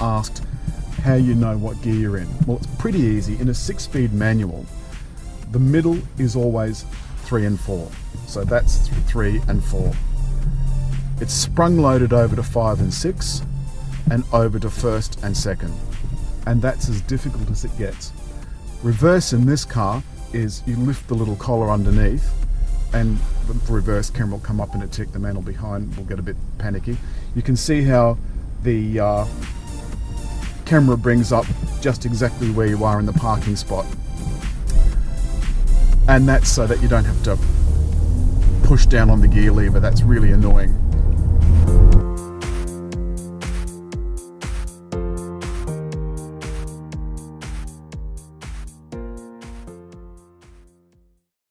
asked how you know what gear you're in. Well, it's pretty easy. In a 6-speed manual, the middle is always 3 and 4. So that's 3 and 4. It's sprung loaded over to 5 and 6 and over to 1st and 2nd. And that's as difficult as it gets. Reverse in this car is you lift the little collar underneath and the reverse camera will come up and detect the mantle behind. Will get a bit panicky. You can see how the camera brings up just exactly where you are in the parking spot. And that's so that you don't have to push down on the gear lever. That's really annoying.